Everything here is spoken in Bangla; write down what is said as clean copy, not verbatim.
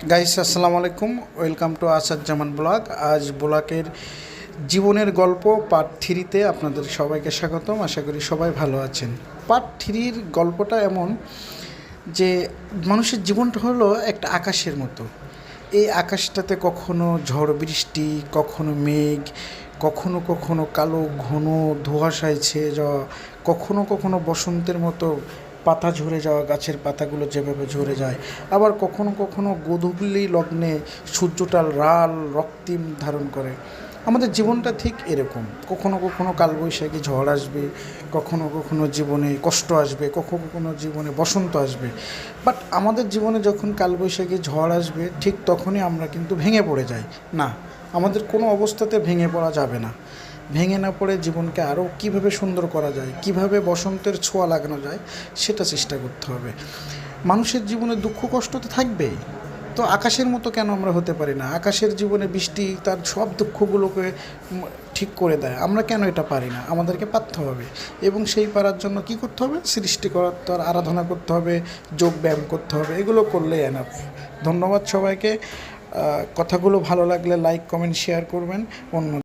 গাইস আসসালামু আলাইকুম, welcome to Asad Zaman blog. আজ ব্লগের জীবনের গল্প পার্ট থ্রিতে আপনাদের সবাইকে স্বাগতম। আশা করি সবাই ভালো আছেন। পার্ট থ্রির গল্পটা এমন যে মানুষের জীবনটা হলো একটা আকাশের মতো। এই আকাশটাতে কখনো ঝড় বৃষ্টি, কখনো মেঘ, কখনো কখনো কালো ঘন ধোঁয়াশায় ছেয়ে যাওয়া, কখনো কখনো বসন্তের মতো পাতা ঝরে যাওয়া, গাছের পাতাগুলো যেভাবে ঝরে যায়। আবার কখনো কখনো গোধূলি লগ্নে সূর্যটা লাল রক্তিম ধারণ করে। আমাদের জীবনটা ঠিক এরকম। কখনো কখনো কালবৈশাখী ঝড় আসবে, কখনো কখনো জীবনে কষ্ট আসবে, কখনো কখনো জীবনে বসন্ত আসবে। বাট আমাদের জীবনে যখন কালবৈশাখী ঝড় আসবে ঠিক তখনই আমরা কিন্তু ভেঙে পড়ে যাই। না, আমাদের কোনো অবস্থাতে ভেঙে পড়া যাবে না। ভেঙে না পড়ে জীবনকে আরও কীভাবে সুন্দর করা যায়, কিভাবে বসন্তের ছোঁয়া লাগানো যায়, সেটা চেষ্টা করতে হবে। মানুষের জীবনে দুঃখ কষ্ট তো থাকবেই, তো আকাশের মতো কেন আমরা হতে পারি না? আকাশের জীবনে বৃষ্টি তার সব দুঃখগুলোকে ঠিক করে দেয়, আমরা কেন এটা পারি না? আমাদেরকে পারতে হবে, এবং সেই পারার জন্য কি করতে হবে? সৃষ্টিকর্তার আরাধনা করতে হবে, যোগ ব্যায়াম করতে হবে। এগুলো করলেই এনাফ। ধন্যবাদ সবাইকে। কথাগুলো ভালো লাগলে লাইক কমেন্ট শেয়ার করবেন। অন্য